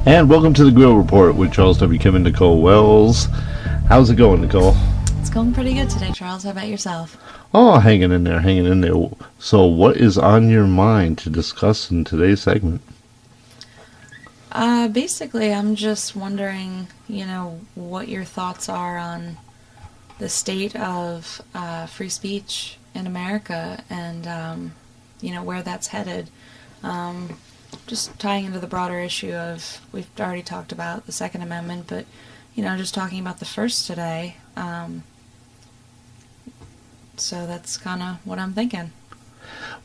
And welcome to the Grill Report with Charles W. Kim and Nicole Wells. How's it going, Nicole? It's going pretty good today, Charles. How about yourself? Oh, hanging in there, hanging in there. So what is on your mind to discuss in today's segment? Basically, I'm just wondering, what your thoughts are on the state of free speech in America and, where that's headed. Just tying into the broader issue of, we've already talked about the Second Amendment, but, just talking about the First today. So that's kind of what I'm thinking.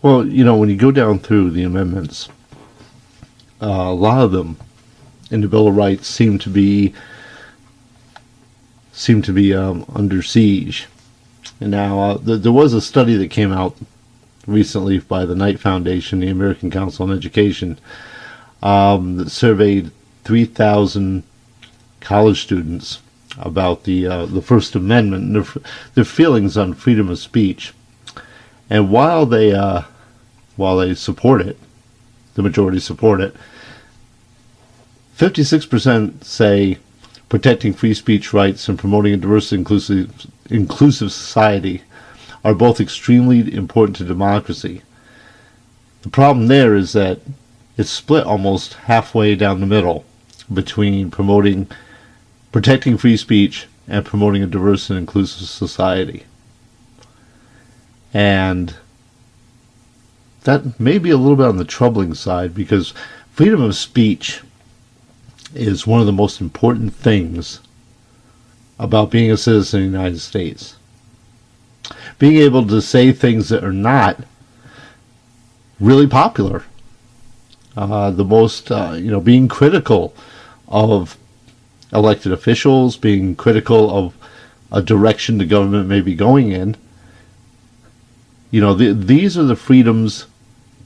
Well, when you go down through the amendments, a lot of them in the Bill of Rights seem to be under siege. And now there was a study that came out recently by the Knight Foundation, the American Council on Education, that surveyed 3,000 college students about the First Amendment and their feelings on freedom of speech. And while they support it, the majority support it, 56% say protecting free speech rights and promoting a diverse, inclusive society are both extremely important to democracy. The problem there is that it's split almost halfway down the middle between protecting free speech and promoting a diverse and inclusive society. And that may be a little bit on the troubling side, because freedom of speech is one of the most important things about being a citizen of the United States. Being able to say things that are not really popular. Being critical of elected officials, being critical of a direction the government may be going in. These are the freedoms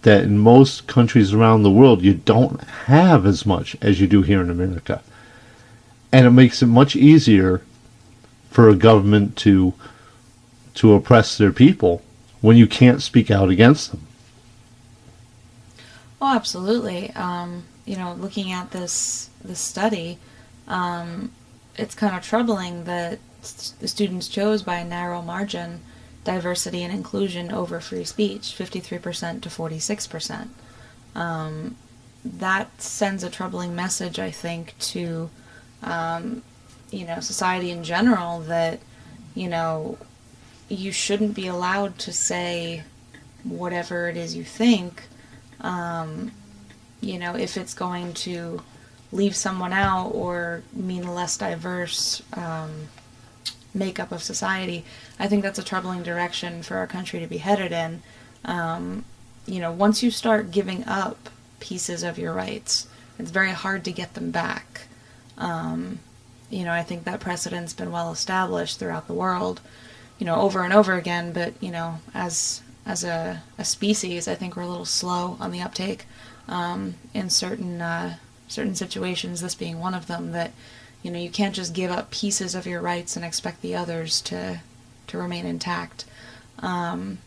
that in most countries around the world you don't have as much as you do here in America. And it makes it much easier for a government to oppress their people when you can't speak out against them. Oh, absolutely. Looking at this study, it's kind of troubling that the students chose by a narrow margin diversity and inclusion over free speech, 53% to 46%. That sends a troubling message, I think, to society in general, that you shouldn't be allowed to say whatever it is you think, if it's going to leave someone out or mean a less diverse makeup of society. I think that's a troubling direction for our country to be headed in. Once you start giving up pieces of your rights, it's very hard to get them back. I think that precedent's been well established throughout the world, over and over again, but, as a species, I think we're a little slow on the uptake in certain situations, this being one of them, that you can't just give up pieces of your rights and expect the others to remain intact. So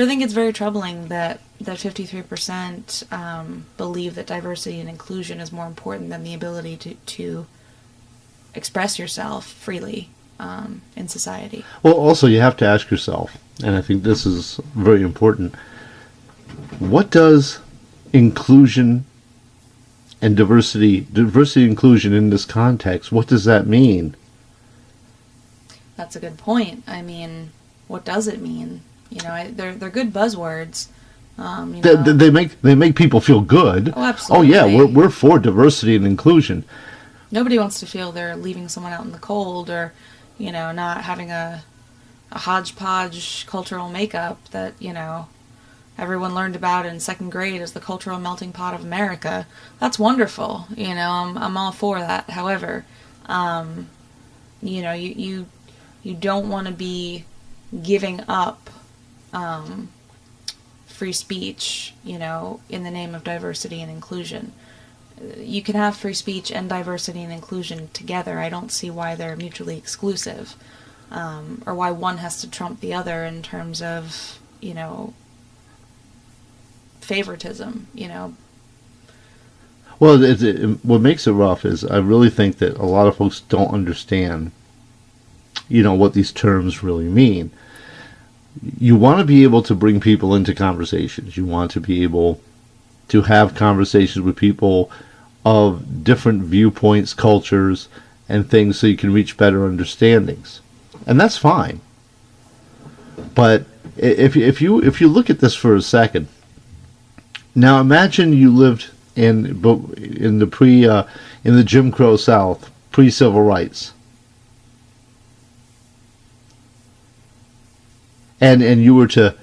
I think it's very troubling that 53% believe that diversity and inclusion is more important than the ability to express yourself freely in society. Well, also you have to ask yourself, and I think this is very important, what does inclusion and diversity inclusion in this context, what does that mean? That's a good point. I mean, what does it mean? They're good buzzwords. They make people feel good. Oh, absolutely. Oh yeah, we're for diversity and inclusion. Nobody wants to feel they're leaving someone out in the cold, or not having a hodgepodge cultural makeup that everyone learned about in second grade as the cultural melting pot of America. That's wonderful. I'm all for that. However, you don't want to be giving up free speech, in the name of diversity and inclusion. You can have free speech and diversity and inclusion together. I don't see why they're mutually exclusive, or why one has to trump the other in terms of, favoritism, Well, what makes it rough is I really think that a lot of folks don't understand, what these terms really mean. You want to be able to bring people into conversations. You want to be able to have conversations with people of different viewpoints, cultures, and things so you can reach better understandings. And that's fine. But if you look at this for a second, now imagine you lived in the Jim Crow South, pre-civil rights, and you were to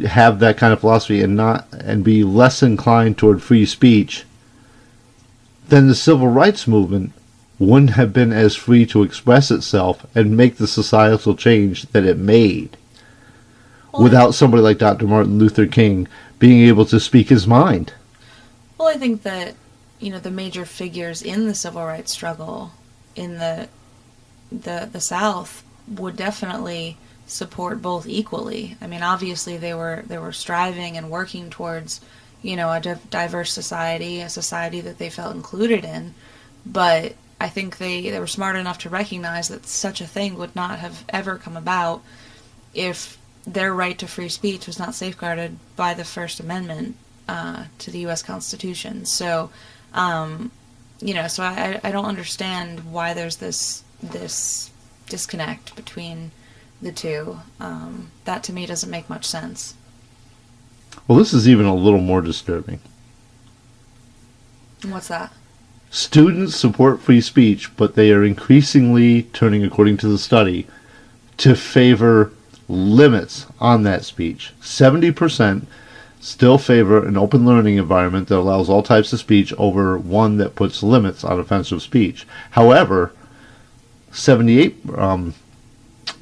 have that kind of philosophy and be less inclined toward free speech, then the civil rights movement wouldn't have been as free to express itself and make the societal change that it made, without somebody like Dr. Martin Luther King being able to speak his mind. Well, I think that, the major figures in the civil rights struggle in the South would definitely support both equally. I mean, obviously they were striving and working towards, a diverse society, a society that they felt included in, but I think they were smart enough to recognize that such a thing would not have ever come about if their right to free speech was not safeguarded by the First Amendment to the U.S. Constitution. So, so I don't understand why there's this disconnect between the two. That to me doesn't make much sense. Well, this is even a little more disturbing. What's that? Students support free speech, but they are increasingly turning, according to the study, to favor limits on that speech. 70% still favor an open learning environment that allows all types of speech over one that puts limits on offensive speech. However,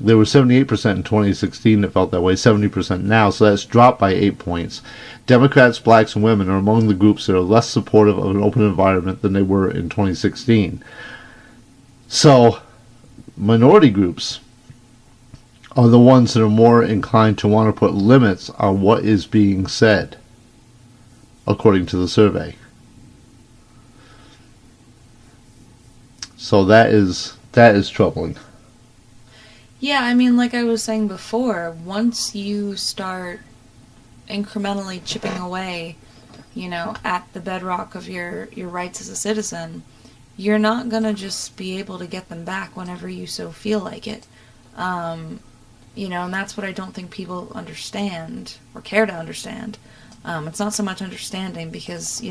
there were 78% in 2016 that felt that way, 70% now, so that's dropped by 8 points. Democrats, blacks, and women are among the groups that are less supportive of an open environment than they were in 2016. So, minority groups are the ones that are more inclined to want to put limits on what is being said, according to the survey. So that is troubling. Yeah, I mean, like I was saying before, once you start incrementally chipping away, at the bedrock of your rights as a citizen, you're not going to just be able to get them back whenever you so feel like it. And that's what I don't think people understand or care to understand. It's not so much understanding because,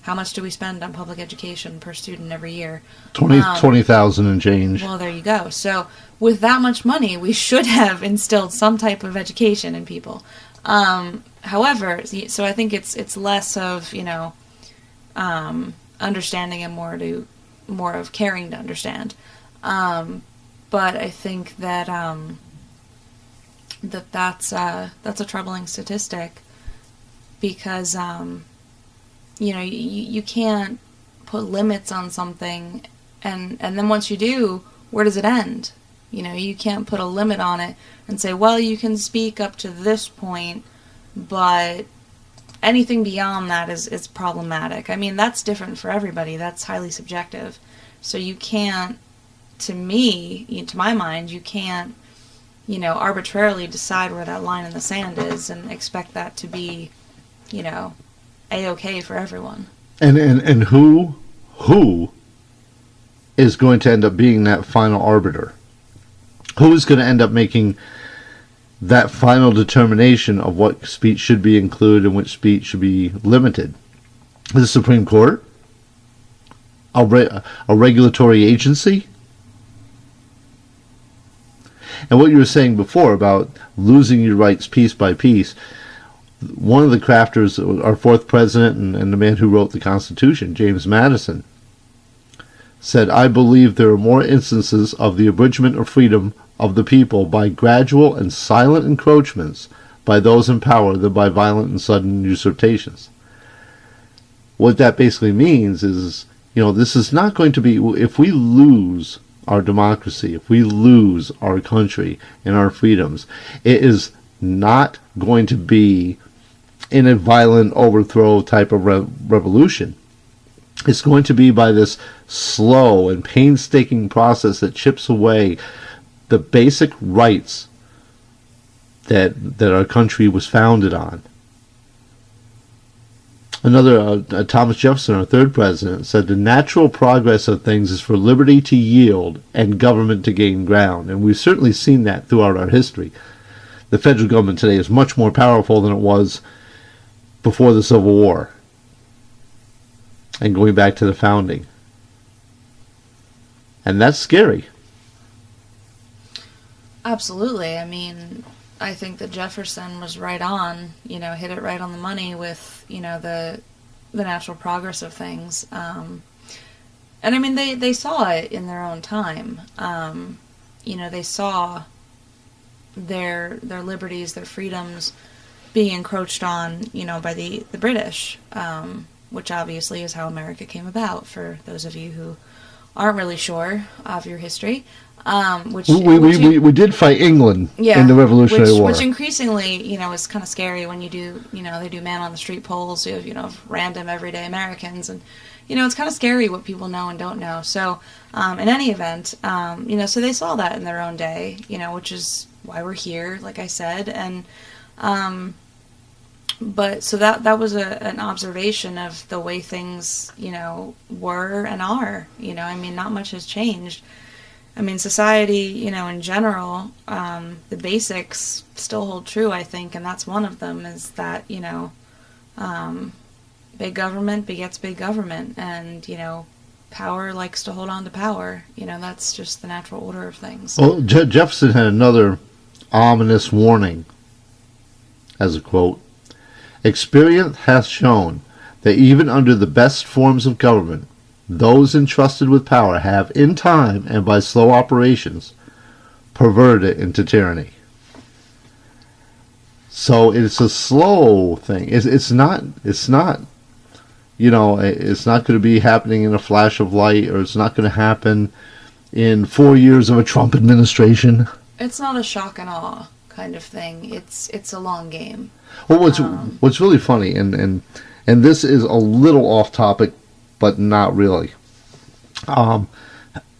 how much do we spend on public education per student every year? 20,000 and change. Well, there you go. So with that much money, we should have instilled some type of education in people. However, so I think it's less of, understanding and more of caring to understand. But I think that that's a troubling statistic because you can't put limits on something, and then once you do, where does it end? You can't put a limit on it and say, well, you can speak up to this point, but anything beyond that is problematic. I mean, that's different for everybody. That's highly subjective. So you can't, to my mind, you can't, arbitrarily decide where that line in the sand is and expect that to be, A-okay for everyone. And who is going to end up being that final arbiter? Who is going to end up making that final determination of what speech should be included and which speech should be limited? The Supreme Court? A regulatory agency? And what you were saying before about losing your rights piece by piece, one of the crafters, our fourth president and the man who wrote the Constitution, James Madison, said, I believe there are more instances of the abridgment of freedom of the people by gradual and silent encroachments by those in power than by violent and sudden usurpations. What that basically means is, this is not going to be, if we lose our democracy, if we lose our country and our freedoms, it is not going to be in a violent overthrow type of revolution. It's going to be by this slow and painstaking process that chips away the basic rights that our country was founded on. Another, Thomas Jefferson, our third president, said the natural progress of things is for liberty to yield and government to gain ground. And we've certainly seen that throughout our history. The federal government today is much more powerful than it was before the Civil War and going back to the founding. And that's scary. Absolutely. I mean, I think that Jefferson was right on, hit it right on the money with, the natural progress of things. And I mean, they saw it in their own time. They saw their liberties, their freedoms being encroached on, by the British, which obviously is how America came about, for those of you who aren't really sure of your history. We did fight England in the Revolutionary War. Which increasingly, is kind of scary when you do, they do man on the street polls, of random everyday Americans. And, it's kind of scary what people know and don't know. So, in any event, so they saw that in their own day, which is why we're here, like I said. And, but so that was an observation of the way things, were and are, I mean, not much has changed. I mean, society, in general, the basics still hold true, I think, and that's one of them, is that, big government begets big government, and, power likes to hold on to power. That's just the natural order of things. Well, Jefferson had another ominous warning, as a quote. Experience hath shown that even under the best forms of government, those entrusted with power have, in time and by slow operations, perverted it into tyranny. So it's a slow thing. It's not. It's not going to be happening in a flash of light, or it's not going to happen in 4 years of a Trump administration. It's not a shock and awe kind of thing. It's a long game. Well, what's really funny, and this is a little off topic, but not really.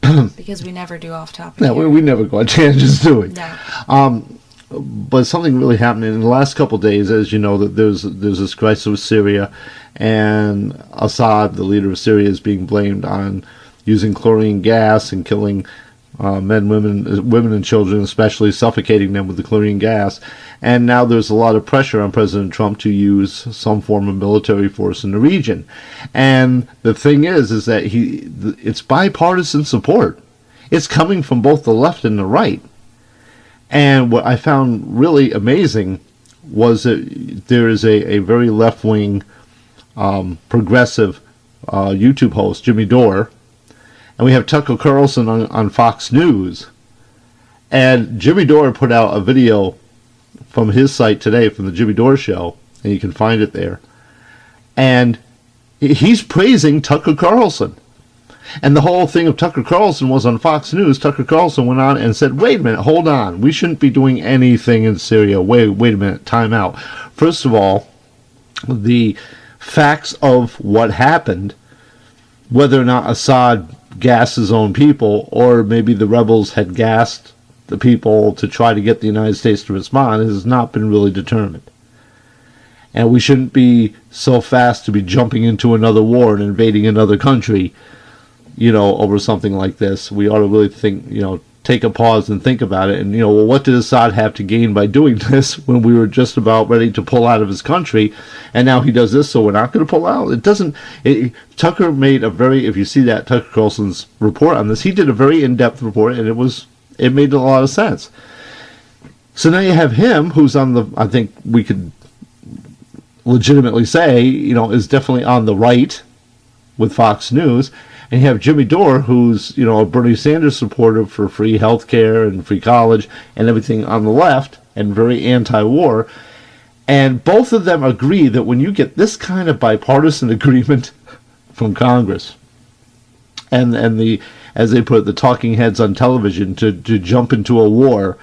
Because we never do off topic. Yeah, we never go on tangents, do we? No. But something really happened in the last couple of days, as you know, that there's this crisis with Syria, and Assad, the leader of Syria, is being blamed on using chlorine gas and killing men, women and children, especially suffocating them with the chlorine gas. And now there's a lot of pressure on President Trump to use some form of military force in the region. And the thing is that it's bipartisan support. It's coming from both the left and the right. And what I found really amazing was that there is a very left-wing, progressive YouTube host, Jimmy Dore, and we have Tucker Carlson on Fox News. And Jimmy Dore put out a video from his site today, from the Jimmy Dore Show, and you can find it there. And he's praising Tucker Carlson. And the whole thing of Tucker Carlson was on Fox News. Tucker Carlson went on and said, wait a minute, hold on. We shouldn't be doing anything in Syria. Wait a minute, time out. First of all, the facts of what happened, whether or not Assad gassed his own people, or maybe the rebels had gassed the people to try to get the United States to respond, has not been really determined. And we shouldn't be so fast to be jumping into another war and invading another country, over something like this. We ought to really think, take a pause and think about it. And, well, what did Assad have to gain by doing this when we were just about ready to pull out of his country? And now he does this, so we're not going to pull out? Tucker made if you see that, Tucker Carlson's report on this, he did a very in-depth report, and it made a lot of sense. So now you have him, who's I think we could legitimately say, is definitely on the right with Fox News. And you have Jimmy Dore, who's, a Bernie Sanders supporter for free health care and free college and everything on the left, and very anti-war. And both of them agree that when you get this kind of bipartisan agreement from Congress, and the, as they put it, the talking heads on television to jump into a war,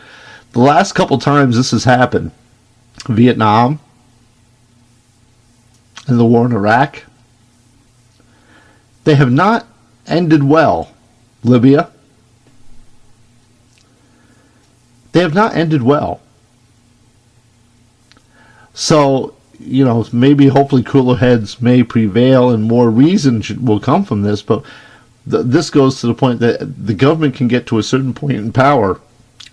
the last couple times this has happened, Vietnam and the war in Iraq, They have not ended well. Libya. They have not ended well. So, maybe hopefully cooler heads may prevail and more reason will come from this, but this goes to the point that the government can get to a certain point in power,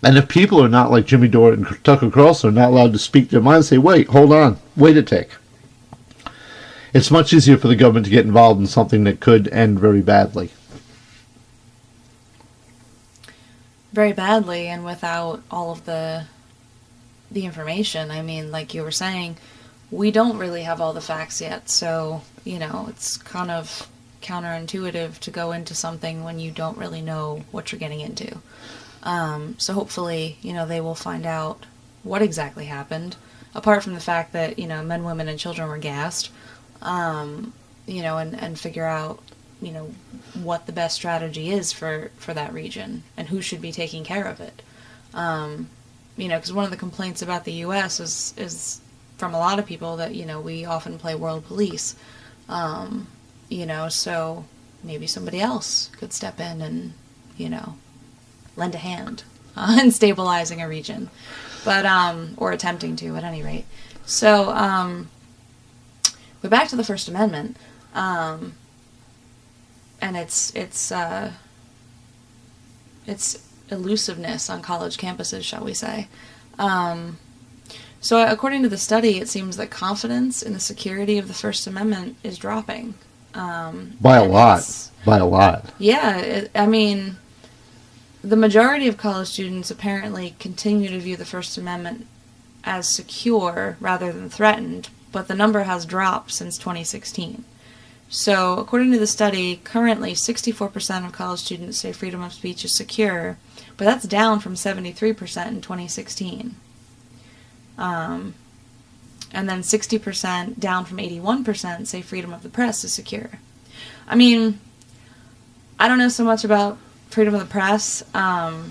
and if people are not like Jimmy Dore and Tucker Carlson, are not allowed to speak their mind and say, wait, hold on, wait a tick. It's much easier for the government to get involved in something that could end very badly. Very badly, and without all of the information. I mean, like you were saying, we don't really have all the facts yet, so, it's kind of counterintuitive to go into something when you don't really know what you're getting into. So hopefully, they will find out what exactly happened, apart from the fact that, men, women, and children were gassed, and figure out, what the best strategy is for that region and who should be taking care of it. Because one of the complaints about the U.S. is from a lot of people that, we often play world police. So maybe somebody else could step in and, lend a hand in stabilizing a region. But, or attempting to, at any rate. So, but back to the First Amendment, and its elusiveness on college campuses, shall we say. So according to the study, it seems that confidence in the security of the First Amendment is dropping. By a lot. Yeah, the majority of college students apparently continue to view the First Amendment as secure rather than threatened, but the number has dropped since 2016. So, according to the study, currently 64% of college students say freedom of speech is secure, but that's down from 73% in 2016. And then 60% down from 81% say freedom of the press is secure. I don't know so much about freedom of the press. I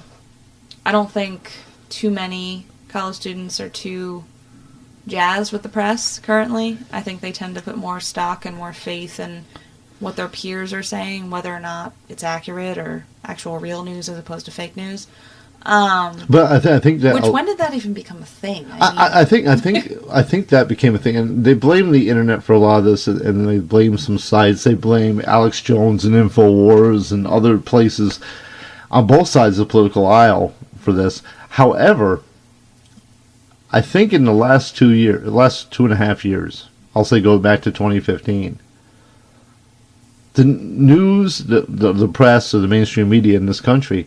don't think too many college students are too jazzed with the press currently. I think they tend to put more stock and more faith in what their peers are saying, whether or not it's accurate or actual real news as opposed to fake news. But I think that when did that even become a thing? I think that became a thing, and they blame the internet for a lot of this, and they blame some sites. They blame Alex Jones and InfoWars and other places on both sides of the political aisle for this. However, I think in the last 2.5 years, I'll say go back to 2015, the news, the press, or the mainstream media in this country,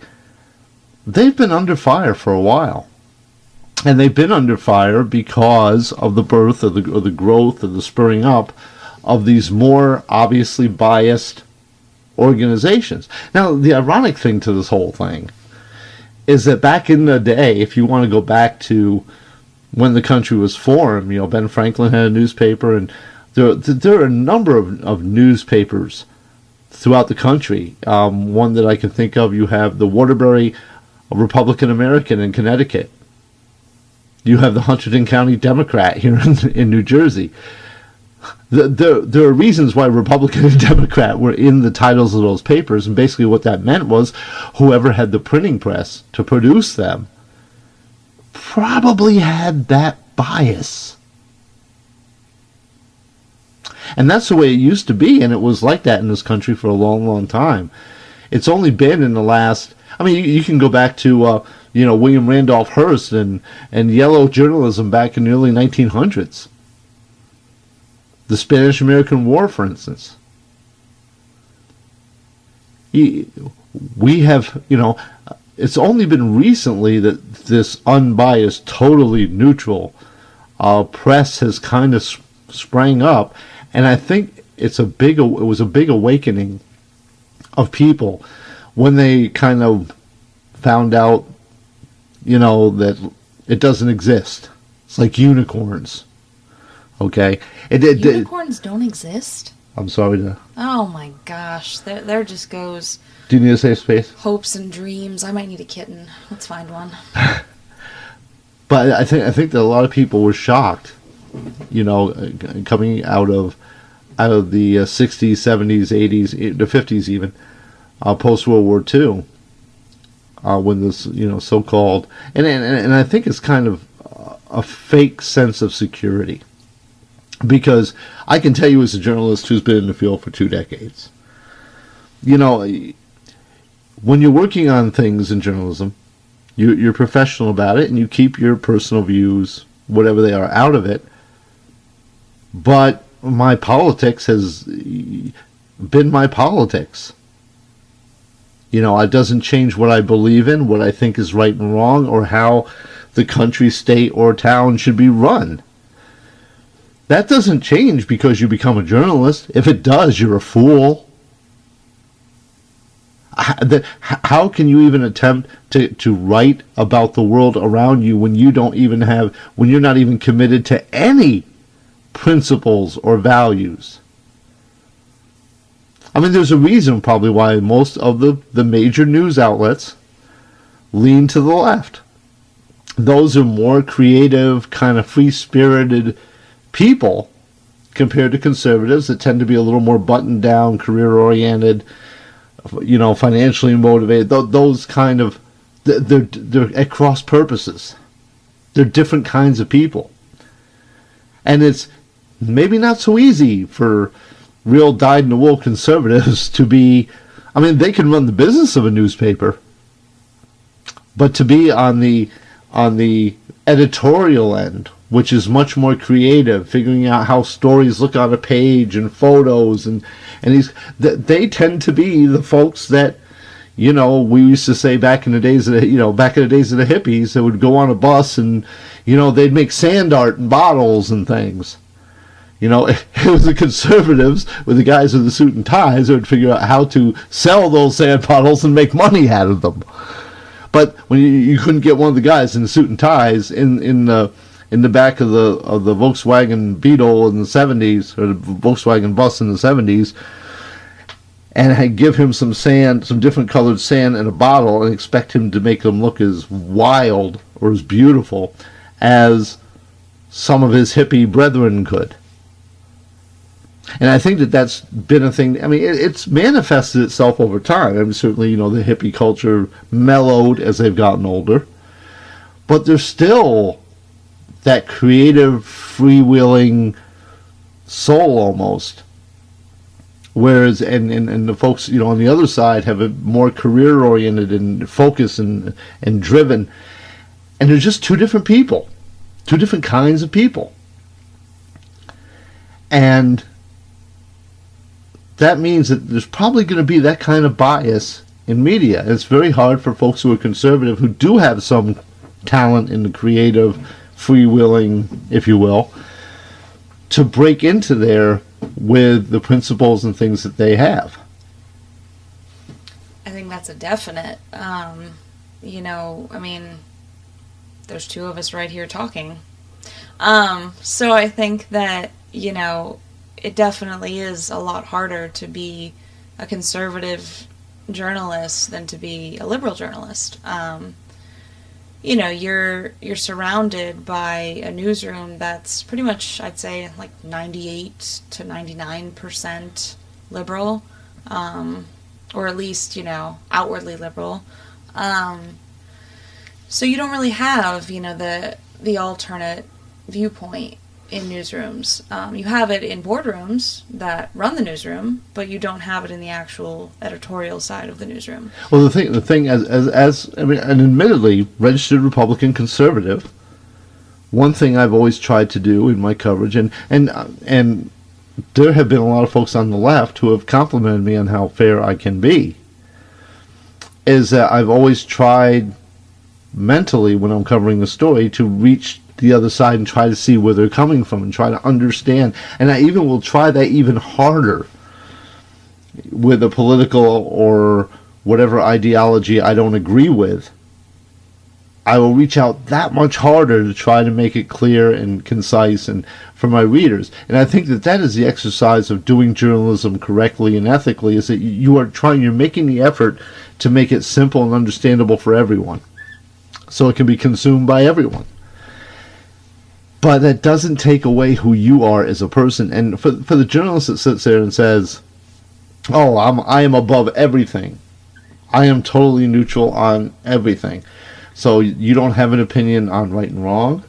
they've been under fire for a while. And they've been under fire because of the birth or the growth or the spurring up of these more obviously biased organizations. Now, the ironic thing to this whole thing is that back in the day, if you want to go back to when the country was formed, Ben Franklin had a newspaper, and there are a number of newspapers throughout the country. One that I can think of, you have the Waterbury Republican American in Connecticut. You have the Hunterdon County Democrat here in New Jersey. There are reasons why Republican and Democrat were in the titles of those papers, and basically what that meant was whoever had the printing press to produce them probably had that bias. And that's the way it used to be, and it was like that in this country for a long, long time. It's only been in the last... you can go back to, William Randolph Hearst and yellow journalism back in the early 1900s. The Spanish-American War, for instance. We have, it's only been recently that this unbiased, totally neutral press has kind of sprang up, and I think it was a big awakening of people when they kind of found out, that it doesn't exist. It's like unicorns. Okay? Unicorns don't exist? I'm sorry to... Oh my gosh. There just goes... Do you need a safe space? Hopes and dreams. I might need a kitten. Let's find one. But I think that a lot of people were shocked, coming out of out of the 60s, 70s, 80s, the 50s even, post World War II, when this, so-called, and I think it's kind of a fake sense of security, because I can tell you as a journalist who's been in the field for 2 decades, when you're working on things in journalism, you're professional about it, and you keep your personal views, whatever they are, out of it. But my politics has been my politics. It doesn't change what I believe in, what I think is right and wrong, or how the country, state, or town should be run. That doesn't change because you become a journalist. If it does, you're a fool. How can you even attempt to write about the world around you when you're not even committed to any principles or values? I mean, there's a reason probably why most of the major news outlets lean to the left. Those are more creative, kind of free-spirited people compared to conservatives that tend to be a little more buttoned down, career-oriented, financially motivated. Those kind of, they're at cross purposes. They're different kinds of people. And it's maybe not so easy for real dyed-in-the-wool conservatives to be, they can run the business of a newspaper, but to be on the editorial end, which is much more creative, figuring out how stories look on a page and photos, and they tend to be the folks that, we used to say back in the days of the hippies, that would go on a bus and, they'd make sand art and bottles and things. It was the conservatives with the guys with the suit and ties that would figure out how to sell those sand bottles and make money out of them. But when you couldn't get one of the guys in the suit and ties in the back of the Volkswagen Beetle in the 70s, or the Volkswagen bus in the 70s, and I'd give him some sand, some different colored sand in a bottle, and expect him to make them look as wild or as beautiful as some of his hippie brethren could. And I think that's been a thing. It's manifested itself over time. Certainly, the hippie culture mellowed as they've gotten older. But there's still that creative, freewheeling soul almost. Whereas, and the folks, on the other side have a more career-oriented and focused and driven. And they're just two different people. Two different kinds of people. And that means that there's probably going to be that kind of bias in media. It's very hard for folks who are conservative, who do have some talent in the creative, freewheeling, if you will, to break into there with the principles and things that they have. I think that's a definite. There's two of us right here talking. So I think that, it definitely is a lot harder to be a conservative journalist than to be a liberal journalist. You're surrounded by a newsroom that's pretty much, I'd say, like 98 to 99% liberal, or at least, outwardly liberal. So you don't really have, the alternate viewpoint in newsrooms. You have it in boardrooms that run the newsroom, but you don't have it in the actual editorial side of the newsroom. Well, the thing, as an admittedly registered Republican conservative, one thing I've always tried to do in my coverage, and there have been a lot of folks on the left who have complimented me on how fair I can be, is that I've always tried mentally, when I'm covering the story, to reach the other side and try to see where they're coming from and try to understand. And I even will try that even harder with a political or whatever ideology I don't agree with. I will reach out that much harder to try to make it clear and concise and for my readers. And I think that is the exercise of doing journalism correctly and ethically, is that you're making the effort to make it simple and understandable for everyone, so it can be consumed by everyone. But that doesn't take away who you are as a person. And for the journalist that sits there and says, "Oh, I am above everything. I am totally neutral on everything." So you don't have an opinion on right and wrong.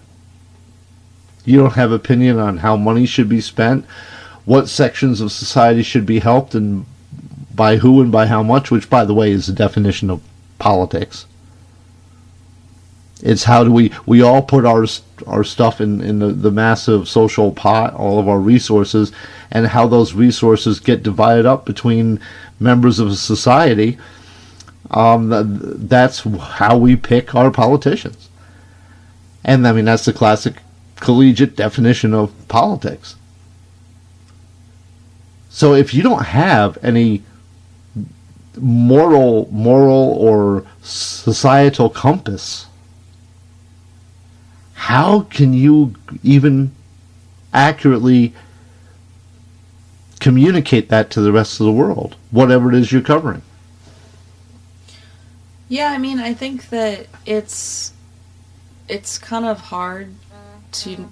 You don't have opinion on how money should be spent, what sections of society should be helped, and by who and by how much, which, by the way, is the definition of politics. It's how do we all put our stuff in the massive social pot, all of our resources, and how those resources get divided up between members of a society. That's how we pick our politicians. And I mean, that's the classic collegiate definition of politics. So if you don't have any moral or societal compass, how can you even accurately communicate that to the rest of the world, whatever it is you're covering? Yeah, I mean, I think that it's kind of hard to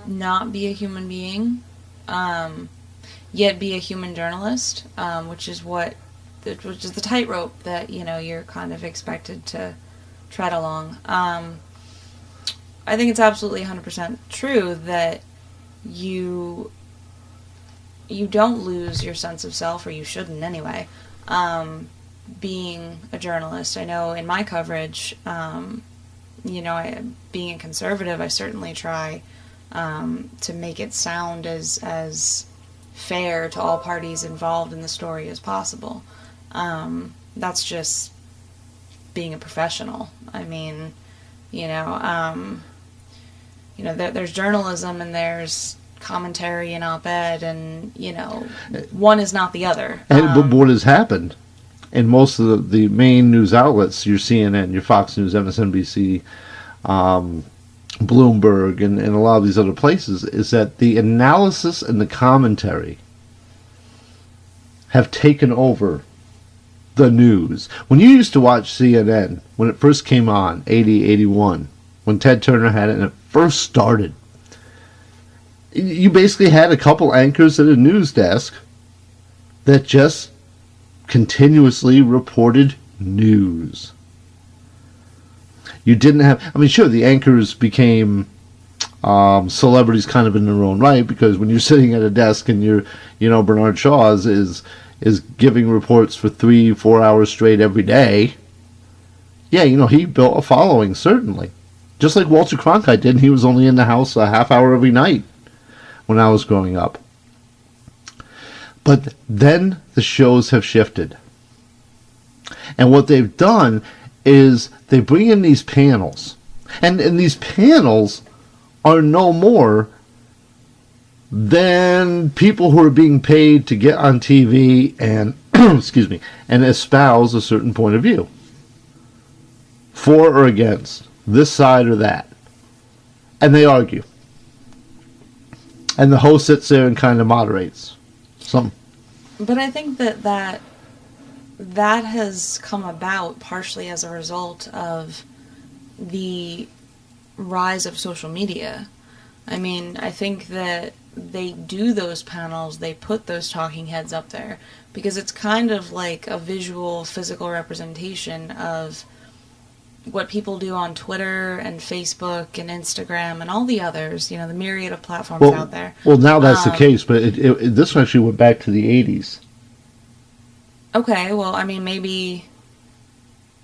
not be a human being, yet be a human journalist, which is the tightrope that, you know, you're kind of expected to tread along. I think it's absolutely 100% true that you don't lose your sense of self, or you shouldn't anyway, being a journalist. I know in my coverage, you know, being a conservative, I certainly try to make it sound as fair to all parties involved in the story as possible. That's just being a professional. I mean, there's journalism and there's commentary and op-ed, and, you know, one is not the other. But what has happened in most of the main news outlets, your CNN, your Fox News, MSNBC, Bloomberg, and a lot of these other places, is that the analysis and the commentary have taken over the news. When you used to watch CNN, when it first came on, 80, 81, when Ted Turner had it and it first started, you basically had a couple anchors at a news desk that just continuously reported news. You didn't have, I mean, sure, the anchors became celebrities kind of in their own right, because when you're sitting at a desk and Bernard Shaw is giving reports for 3-4 hours straight every day, yeah, he built a following, certainly. Just like Walter Cronkite did, and he was only in the house a half hour every night when I was growing up. But then the shows have shifted. And what they've done is they bring in these panels. And these panels are no more than people who are being paid to get on TV and excuse me, and espouse a certain point of view. For or against, this side or that. And they argue. And the host sits there and kind of moderates. But I think that has come about partially as a result of the rise of social media. I mean, I think that they do those panels, they put those talking heads up there, because it's kind of like a visual, physical representation of what people do on Twitter and Facebook and Instagram and all the others, the myriad of platforms out there. Well, now that's the case, but this actually went back to the 80s. Okay, well, I mean, maybe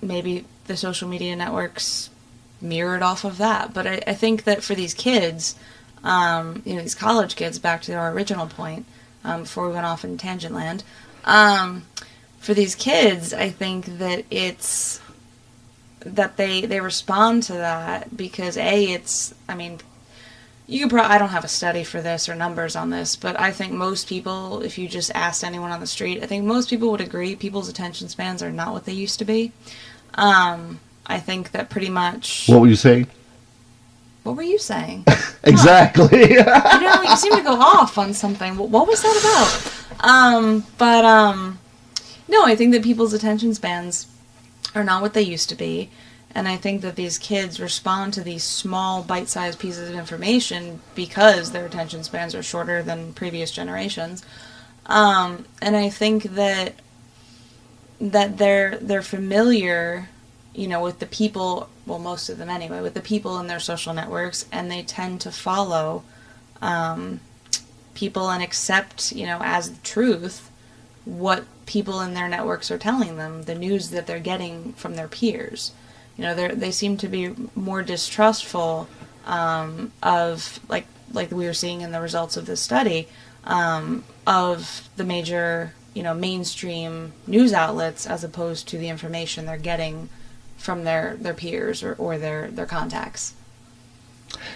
the social media networks mirrored off of that, but I think that for these kids, these college kids, back to our original point, before we went off in tangent land, for these kids, I think that it's that they respond to that because I don't have a study for this or numbers on this, but I think most people, if you just asked anyone on the street, I think most people would agree people's attention spans are not what they used to be. I think that pretty much... What were you saying? What were you saying? Exactly. You seem to go off on something. What was that about? No, I think that people's attention spans are not what they used to be, And I think that these kids respond to these small, bite-sized pieces of information because their attention spans are shorter than previous generations. And I think that they're familiar, with the people, well, most of them anyway, with the people in their social networks, and they tend to follow people and accept, as the truth what people in their networks are telling them, the news that they're getting from their peers. They seem to be more distrustful of, like we were seeing in the results of this study, of the major, mainstream news outlets, as opposed to the information they're getting from their peers or their contacts.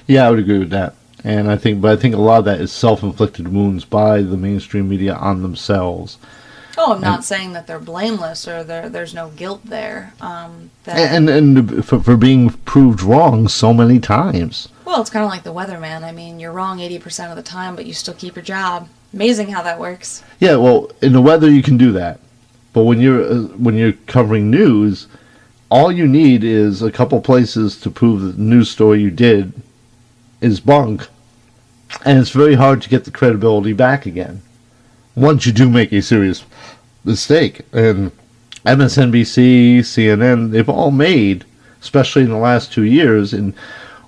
Yeah, I would agree with that. And I think a lot of that is self-inflicted wounds by the mainstream media on themselves. Oh, I'm not saying that they're blameless or there's no guilt there. And for being proved wrong so many times. Well, it's kind of like the weatherman. I mean, you're wrong 80% of the time, but you still keep your job. Amazing how that works. Yeah, well, in the weather you can do that, but when you're covering news, all you need is a couple places to prove that the news story you did is bunk, and it's very hard to get the credibility back again once you do make a serious mistake. And MSNBC, CNN, they've all made, especially in the last 2 years, in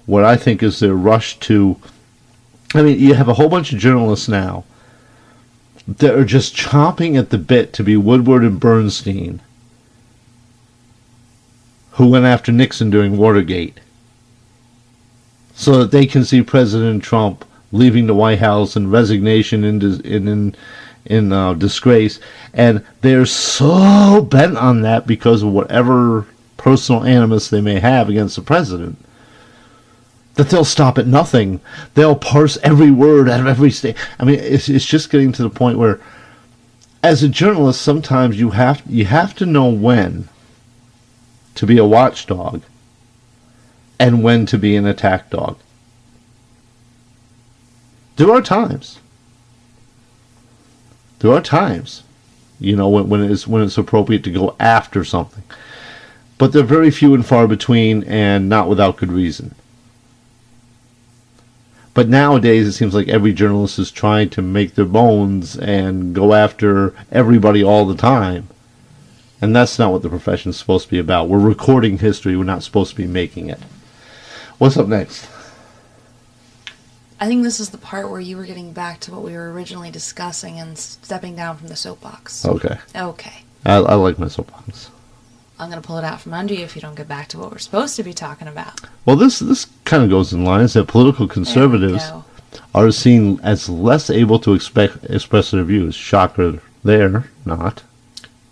what I think is their rush to. I mean, you have a whole bunch of journalists now that are just chomping at the bit to be Woodward and Bernstein, who went after Nixon during Watergate, so that they can see President Trump leaving the White House in resignation, in disgrace, and they're so bent on that because of whatever personal animus they may have against the president, that they'll stop at nothing. They'll parse every word out of every state. I mean, it's just getting to the point where, as a journalist, sometimes you have to know when to be a watchdog and when to be an attack dog. There are times, when it's appropriate to go after something, but they're very few and far between, and not without good reason. But nowadays, it seems like every journalist is trying to make their bones and go after everybody all the time. And that's not what the profession is supposed to be about. We're recording history. We're not supposed to be making it. What's up next? I think this is the part where you were getting back to what we were originally discussing and stepping down from the soapbox. Okay. I like my soapbox. I'm going to pull it out from under you if you don't get back to what we're supposed to be talking about. Well, this kind of goes in line, is that political conservatives are seen as less able to express their views. Shocker there, not.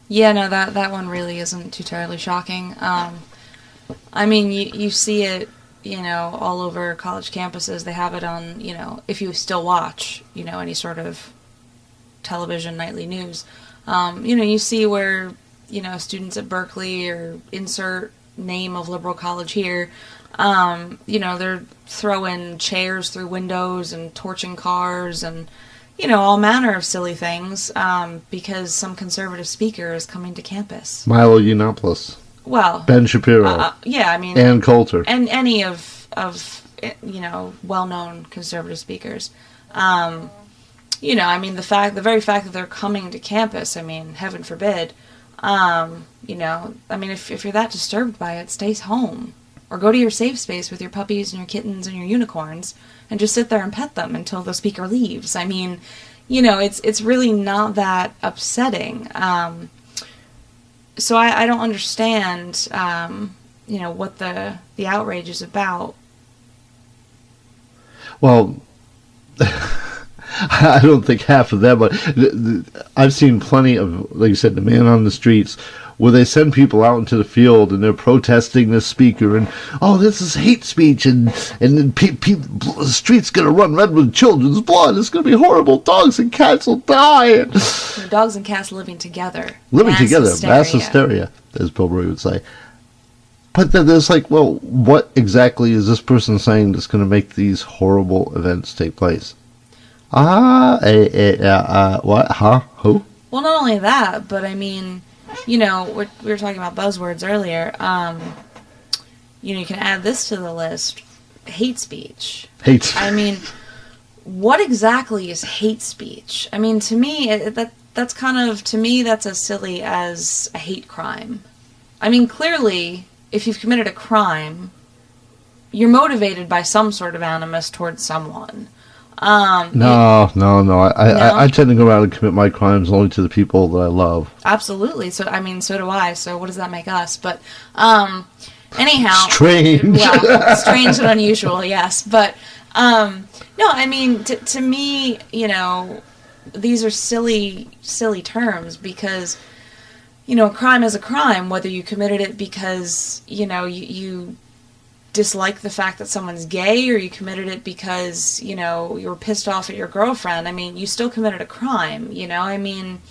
Yeah, no, that one really isn't too terribly shocking. I mean, you see it, all over college campuses. They have it on, if you still watch, any sort of television nightly news. You see where, students at Berkeley, or insert name of liberal college here, they're throwing chairs through windows and torching cars and, all manner of silly things, because some conservative speaker is coming to campus. Milo Yiannopoulos. Well, Ben Shapiro. Yeah, I mean, Ann Coulter. And any of well-known conservative speakers. I mean, the very fact that they're coming to campus, I mean, heaven forbid, I mean, if you're that disturbed by it, stay home. Or go to your safe space with your puppies and your kittens and your unicorns and just sit there and pet them until the speaker leaves. I mean, it's really not that upsetting. So I don't understand, what the outrage is about. Well, I don't think half of them, but I've seen plenty of, like you said, the man on the streets, where they send people out into the field and they're protesting this speaker, and this is hate speech, and the street's going to run red with children's blood. It's going to be horrible. Dogs and cats will die. Dogs and cats living together. Mass hysteria, as Bill Murray would say. But then there's well, what exactly is this person saying that's going to make these horrible events take place? What? Huh? Who? Well, not only that, but I mean, we were talking about buzzwords earlier. you can add this to the list: hate speech. Hate. I mean, what exactly is hate speech? I mean, to me, that's kind of, to me, that's as silly as a hate crime. I mean, clearly, if you've committed a crime, you're motivated by some sort of animus towards someone. No. I tend to go around and commit my crimes only to the people that I love. Absolutely. So, I mean, so do I. So what does that make us? But, anyhow. Strange. Well, strange and unusual, yes. But, no, I mean, to me, these are silly terms because, a crime is a crime, whether you committed it because, you dislike the fact that someone's gay, or you committed it because, you were pissed off at your girlfriend. I mean, you still committed a crime, I mean,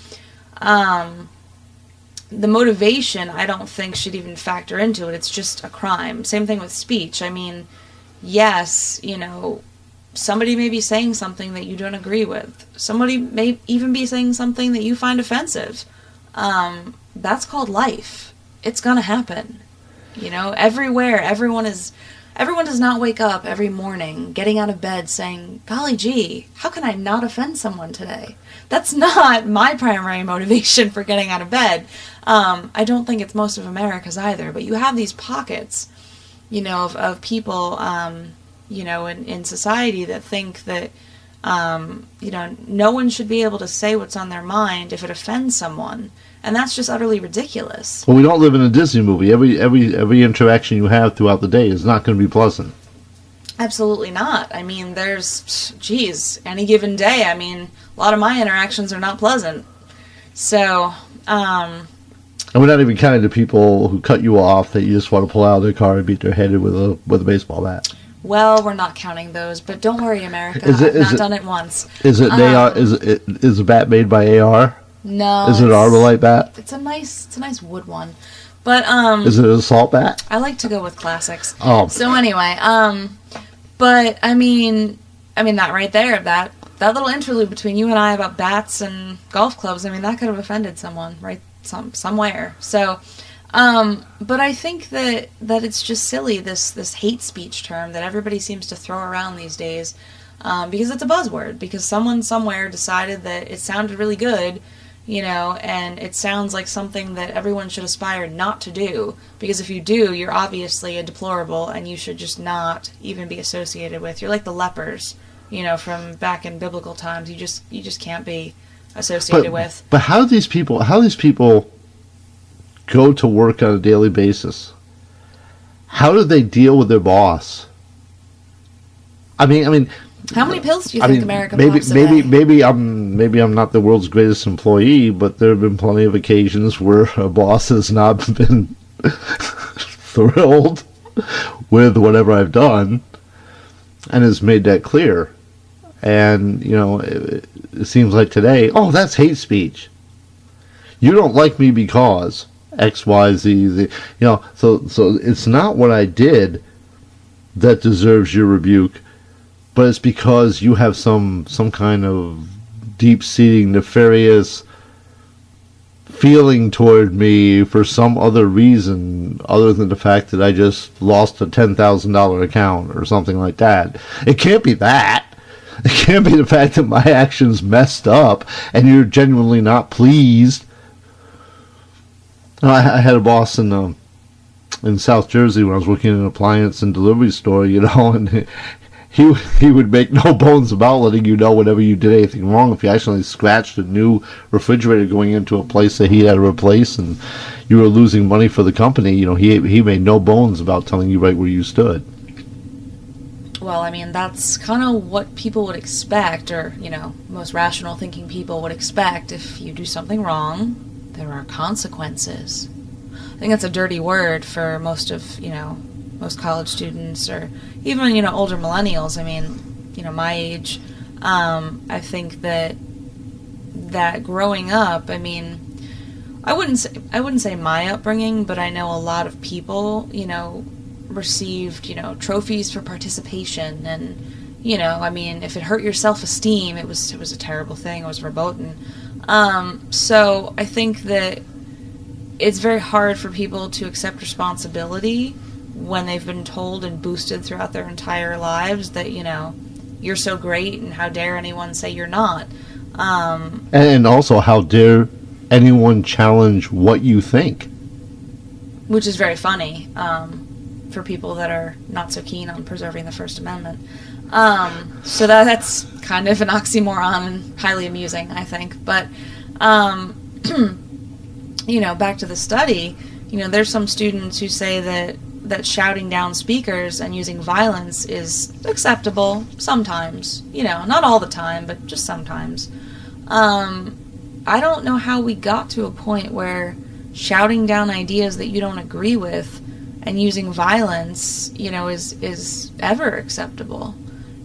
the motivation, I don't think, should even factor into it. It's just a crime. Same thing with speech. I mean, yes, somebody may be saying something that you don't agree with. Somebody may even be saying something that you find offensive. That's called life. It's gonna happen. Everywhere, everyone does not wake up every morning getting out of bed saying, golly gee, how can I not offend someone today? That's not my primary motivation for getting out of bed. I don't think it's most of America's either, but you have these pockets, of people, in society that think that, no one should be able to say what's on their mind if it offends someone. And that's just utterly ridiculous. Well, we don't live in a Disney movie. Every interaction you have throughout the day is not going to be pleasant. Absolutely not. I mean, any given day, I mean, a lot of my interactions are not pleasant. So, and we're not even counting the people who cut you off that you just want to pull out of their car and beat their head with a baseball bat. Well, we're not counting those, but don't worry, America. I've not done it once. Is it AR? Is the bat made by AR? No. Is it an Arborlight bat? It's a nice wood one. But is it an assault bat? I like to go with classics. Oh. So anyway, but I mean that right there, that little interlude between you and I about bats and golf clubs, I mean that could have offended someone, right? Somewhere. So but I think that it's just silly, this hate speech term that everybody seems to throw around these days, because it's a buzzword, because someone somewhere decided that it sounded really good, and it sounds like something that everyone should aspire not to do, because if you do, you're obviously a deplorable, and you should just not even be associated with. You're like the lepers, from back in biblical times. You just can't be associated with. But how do these people go to work on a daily basis? How do they deal with their boss? I mean, how many pills do you think America pops a day? Maybe I'm not the world's greatest employee, but there have been plenty of occasions where a boss has not been thrilled with whatever I've done, and has made that clear. And it seems like today, that's hate speech. You don't like me because X, Y, Z. So it's not what I did that deserves your rebuke, but it's because you have some kind of deep-seating nefarious feeling toward me for some other reason other than the fact that I just lost a $10,000 account or something like that. It can't be that. It can't be the fact that my actions messed up and you're genuinely not pleased. I had a boss in South Jersey when I was working in an appliance and delivery store, and he would make no bones about letting you know whenever you did anything wrong. If you actually scratched a new refrigerator going into a place that he had to replace and you were losing money for the company, he made no bones about telling you right where you stood. Well, I mean, that's kind of what people would expect, or, most rational thinking people would expect. If you do something wrong, there are consequences. I think that's a dirty word for most college students, or even, older millennials. I mean, my age. I think that growing up, I mean, I wouldn't say my upbringing, but I know a lot of people, received, trophies for participation, and, I mean, if it hurt your self-esteem, it was a terrible thing. It was verboten. So I think that it's very hard for people to accept responsibility when they've been told and boosted throughout their entire lives that, you're so great and how dare anyone say you're not. And also, how dare anyone challenge what you think? Which is very funny for people that are not so keen on preserving the First Amendment. So that's kind of an oxymoron and highly amusing, I think. But, back to the study, there's some students who say that shouting down speakers and using violence is acceptable sometimes. Not all the time, but just sometimes. I don't know how we got to a point where shouting down ideas that you don't agree with and using violence, is ever acceptable.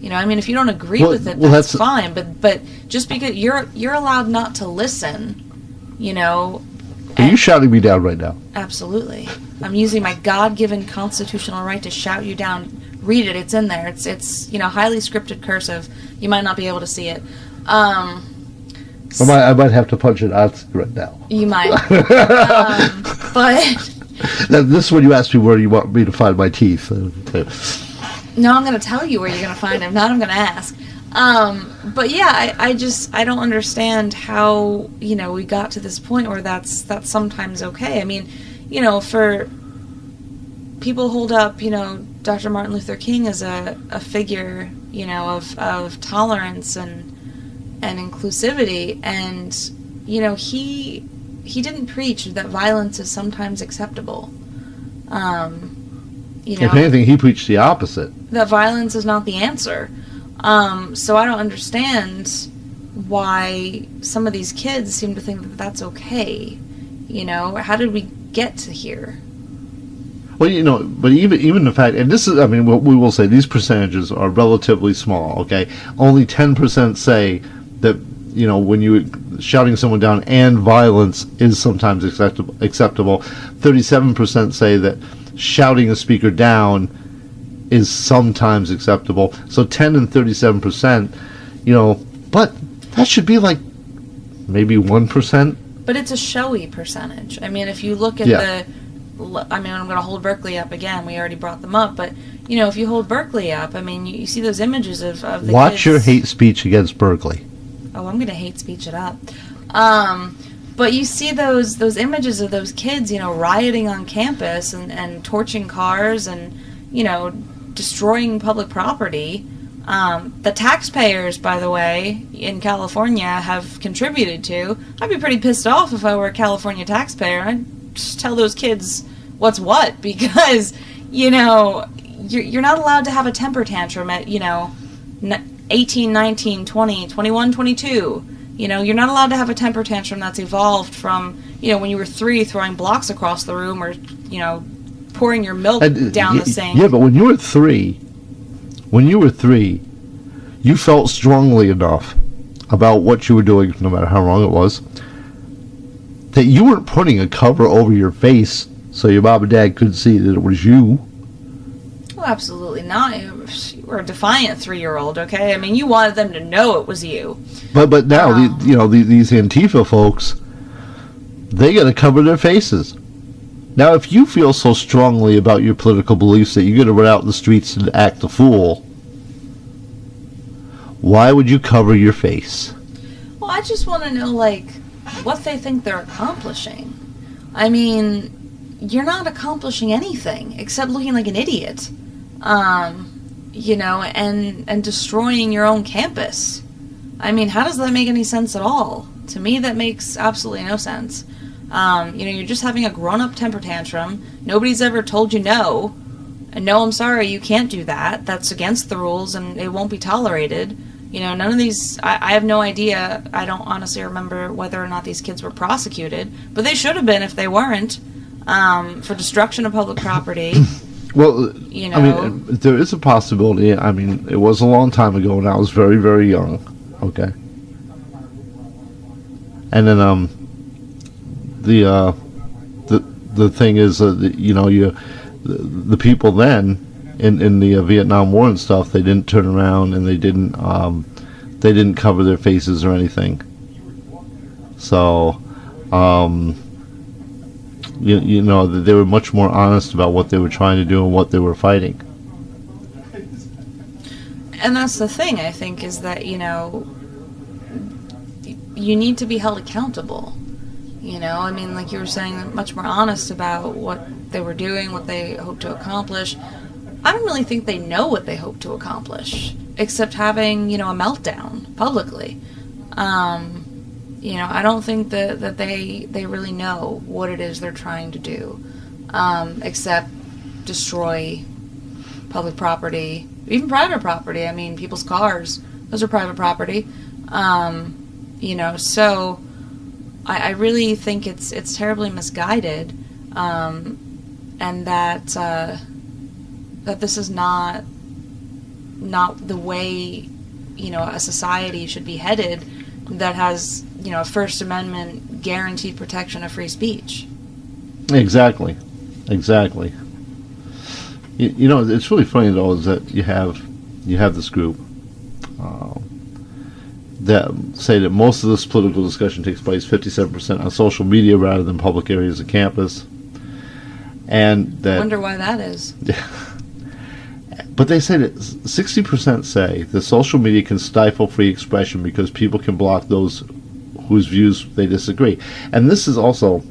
If you don't agree with it, that's fine. But just because you're allowed not to listen, Are you shouting me down right now? Absolutely. I'm using my God-given constitutional right to shout you down. Read it. It's in there. It's highly scripted cursive. You might not be able to see it. I might have to punch it out right now. You might. But now, this is when you ask me where you want me to find my teeth. No, I'm going to tell you where you're going to find them. Not I'm going to ask. But yeah, I don't understand how, we got to this point where that's sometimes okay. For people hold up, Dr. Martin Luther King as a figure, of tolerance and inclusivity. And, he didn't preach that violence is sometimes acceptable. If anything, he preached the opposite. That violence is not the answer. So I don't understand why some of these kids seem to think that that's okay. How did we get to here? Well, but even the fact, and this is, what we will say, these percentages are relatively small, okay? Only 10% say that, when you shouting someone down and violence is sometimes acceptable. 37% say that shouting a speaker down is sometimes acceptable. So 10 and 37%, but that should be like maybe 1%. But it's a showy percentage. If you look at I'm going to hold Berkeley up again. We already brought them up, but if you hold Berkeley up, you see those images of the Watch kids. your hate speech against Berkeley. Oh, I'm going to hate speech it up. But you see those images of those kids, rioting on campus and torching cars and, destroying public property. The taxpayers, by the way, in California have contributed to. I'd be pretty pissed off if I were a California taxpayer. I'd just tell those kids what's what, because, you're not allowed to have a temper tantrum at, 18, 19, 20, 21, 22. You're not allowed to have a temper tantrum that's evolved from, when you were 3 throwing blocks across the room or, pouring your milk down the sink. Yeah, but when you were 3, you felt strongly enough about what you were doing, no matter how wrong it was, that you weren't putting a cover over your face so your mom and dad couldn't see that it was you. Well, absolutely not. You were a defiant 3-year-old, okay? You wanted them to know it was you. But now, these Antifa folks, they got to cover their faces. Now, if you feel so strongly about your political beliefs that you're going to run out in the streets and act a fool, why would you cover your face? Well, I just want to know, what they think they're accomplishing. You're not accomplishing anything except looking like an idiot. And destroying your own campus. How does that make any sense at all? To me, that makes absolutely no sense. You're just having a grown-up temper tantrum. Nobody's ever told you no. And no, I'm sorry, you can't do that. That's against the rules and it won't be tolerated. None of these, I have no idea. I don't honestly remember whether or not these kids were prosecuted. But they should have been if they weren't. For destruction of public property. Well, there is a possibility. It was a long time ago and I was very, very young. Okay. And then, the thing is, the people then in the Vietnam War and stuff, they didn't turn around and they didn't cover their faces or anything. So, You know, that they were much more honest about what they were trying to do and what they were fighting. And that's the thing, I think, is that, you know, you need to be held accountable. You know, I mean, like you were saying, much more honest about what they were doing, what they hope to accomplish. I don't really think they know what they hope to accomplish, except having, you know, a meltdown publicly. You know, I don't think that they really know what it is they're trying to do, except destroy public property, even private property. I mean, people's cars, those are private property. You know, so I really think it's terribly misguided, and that that this is not the way, you know, a society should be headed that has, you know, a First Amendment guaranteed protection of free speech. Exactly. You know, it's really funny though is that you have this group that say that most of this political discussion takes place 57% on social media rather than public areas of campus, and that. I wonder why that is. But they say that 60% say that social media can stifle free expression because people can block those whose views they disagree. And this is also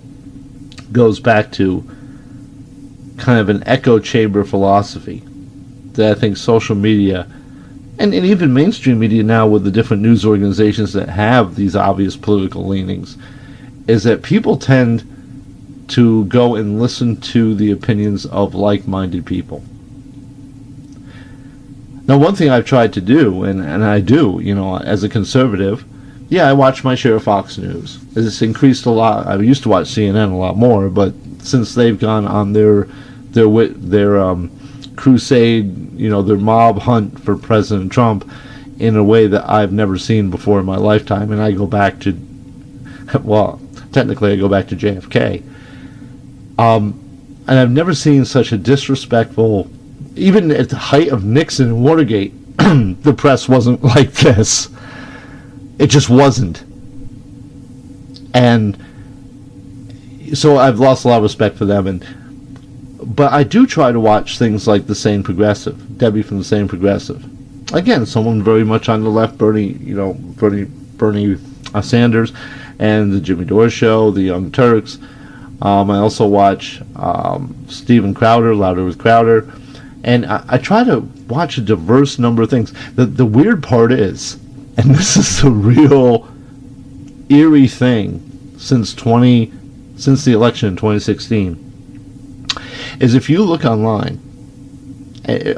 goes back to kind of an echo chamber philosophy that I think social media and even mainstream media now with the different news organizations that have these obvious political leanings is that people tend to go and listen to the opinions of like-minded people. Now, one thing I've tried to do, and I do, you know, as a conservative, yeah, I watch my share of Fox News. It's increased a lot. I used to watch CNN a lot more, but since they've gone on their crusade, you know, their mob hunt for President Trump in a way that I've never seen before in my lifetime, and I go back to, well, technically I go back to JFK. And I've never seen such a disrespectful. Even at the height of Nixon and Watergate, the press wasn't like this. It just wasn't. And so I've lost a lot of respect for them. But I do try to watch things like The Sane Progressive, Debbie from The Sane Progressive. Again, someone very much on the left, Bernie Sanders, and the Jimmy Dore Show, the Young Turks. I also watch Steven Crowder, Louder with Crowder. And I try to watch a diverse number of things. The weird part is, and this is the real eerie thing since the election in 2016, is if you look online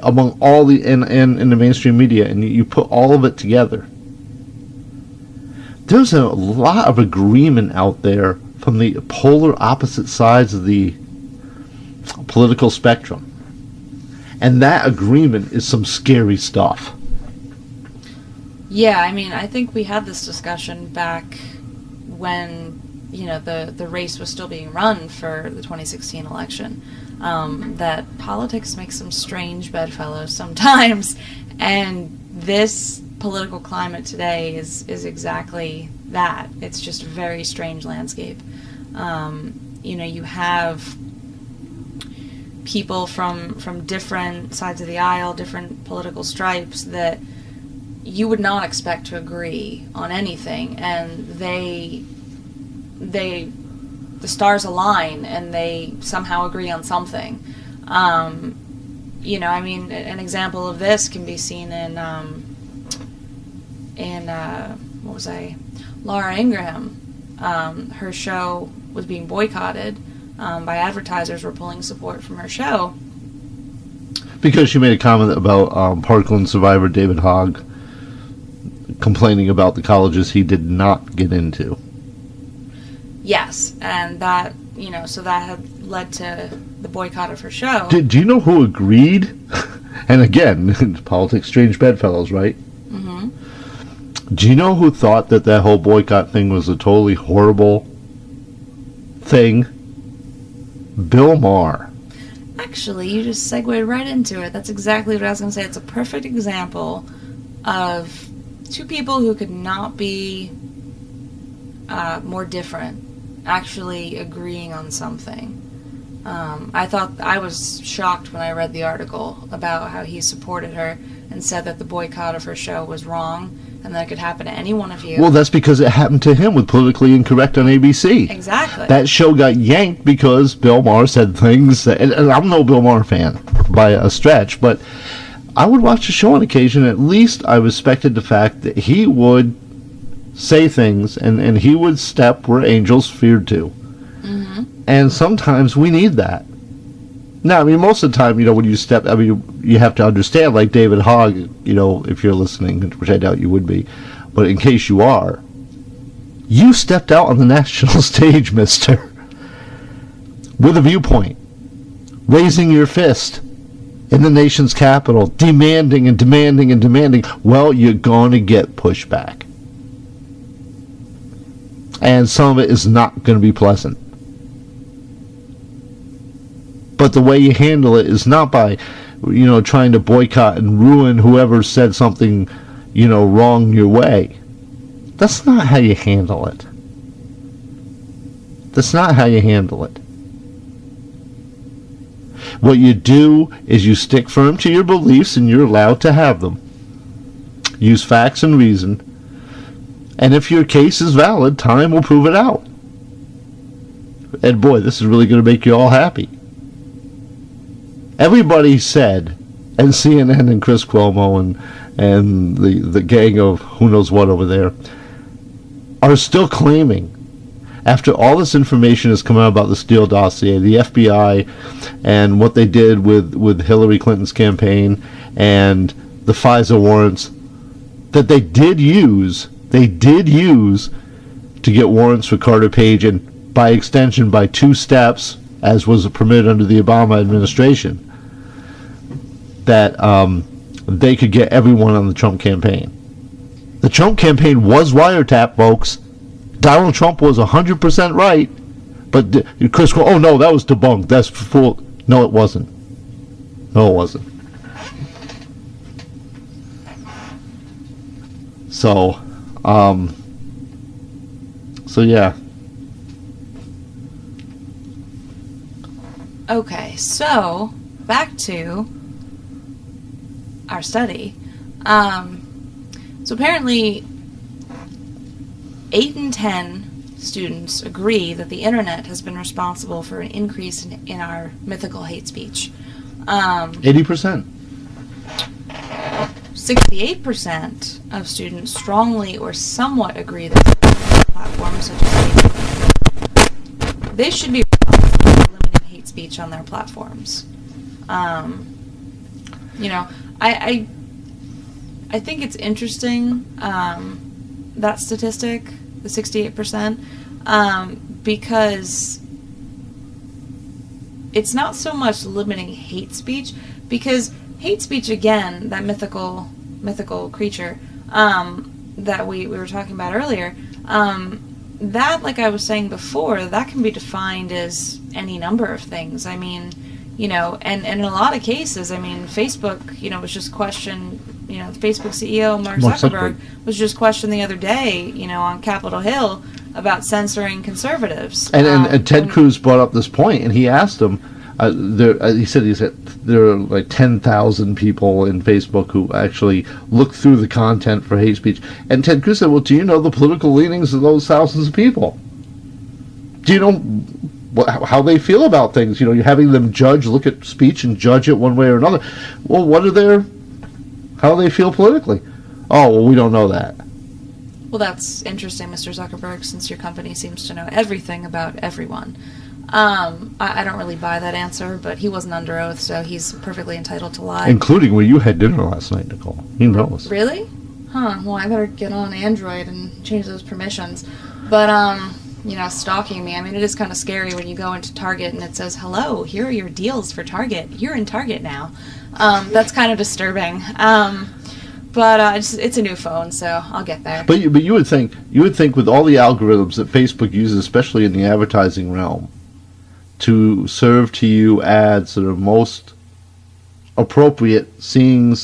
among all the in the mainstream media and you put all of it together, there's a lot of agreement out there from the polar opposite sides of the political spectrum. And that agreement is some scary stuff. Yeah, I mean, I think we had this discussion back when, you know, the race was still being run for the 2016 election, that politics makes some strange bedfellows sometimes, and this political climate today is exactly that. It's just a very strange landscape. You know, you have people from different sides of the aisle, different political stripes that you would not expect to agree on anything, and the stars align and they somehow agree on something. You know, I mean, an example of this can be seen in Laura Ingraham. Her show was being boycotted by advertisers were pulling support from her show. Because she made a comment about Parkland survivor David Hogg complaining about the colleges he did not get into. Yes, and that, you know, so that had led to the boycott of her show. Do you know who agreed? And again, politics, strange bedfellows, right? Mm-hmm. Do you know who thought that whole boycott thing was a totally horrible thing? Bill Maher. Actually, you just segued right into it. That's exactly what I was going to say. It's a perfect example of two people who could not be more different actually agreeing on something. I was shocked when I read the article about how he supported her and said that the boycott of her show was wrong and that it could happen to any one of you. Well, that's because it happened to him with Politically Incorrect on ABC. Exactly. That show got yanked because Bill Maher said things that, and I'm no Bill Maher fan by a stretch, but I would watch the show on occasion. At least I respected the fact that he would say things and he would step where angels feared to. Mm-hmm. And sometimes we need that. Now, I mean, most of the time, when you step, I mean, you have to understand, like David Hogg, if you're listening, which I doubt you would be, but in case you are, you stepped out on the national stage, mister, with a viewpoint, raising your fist in the nation's capital, demanding and demanding and demanding. Well, you're going to get pushback. And some of it is not going to be pleasant. But the way you handle it is not by, trying to boycott and ruin whoever said something, wrong your way. That's not how you handle it. That's not how you handle it. What you do is you stick firm to your beliefs, and you're allowed to have them. Use facts and reason. And if your case is valid, time will prove it out. And boy, this is really going to make you all happy. Everybody said, and CNN and Chris Cuomo and the gang of who knows what over there, are still claiming, after all this information has come out about the Steele dossier, the FBI, and what they did with Hillary Clinton's campaign and the FISA warrants, that they did use to get warrants for Carter Page, and by extension by 2 steps, as was permitted under the Obama administration, that they could get everyone on the Trump campaign. The Trump campaign was wiretapped, folks. Donald Trump was 100% right, but Chris, oh no, that was debunked. That's full. No, it wasn't. No, it wasn't. So yeah. Okay, so back to our study. So apparently 8 in 10 students agree that the internet has been responsible for an increase in our mythical hate speech. 80%. 68% of students strongly or somewhat agree that platforms such as Facebook, they should be responsible for limiting hate speech on their platforms. I think it's interesting, that statistic, the 68%, because it's not so much limiting hate speech, because hate speech, again, that mythical creature that we were talking about earlier, that, like I was saying before, that can be defined as any number of things. I mean, and in a lot of cases, I mean, Facebook, was just questioned, the Facebook CEO, Mark Zuckerberg, was just questioned the other day, on Capitol Hill about censoring conservatives. And Ted Cruz brought up this point, and he asked him, he said there are like 10,000 people in Facebook who actually look through the content for hate speech. And Ted Cruz said, well, do you know the political leanings of those thousands of people? Do you know how they feel about things? You're having them look at speech and judge it one way or another. Well, how do they feel politically? Oh, well, we don't know that. Well, that's interesting, Mr. Zuckerberg, since your company seems to know everything about everyone. I don't really buy that answer, but he wasn't under oath, so he's perfectly entitled to lie. Including where you had dinner last night, Nicole. He knows. Really? Huh. Well, I better get on Android and change those permissions. But, stalking me, I mean, it is kind of scary when you go into Target and it says, hello, here are your deals for Target. You're in Target now. That's kind of disturbing. But it's a new phone, so I'll get there. But you would think with all the algorithms that Facebook uses, especially in the advertising realm, to serve to you ads that are most appropriate, seeing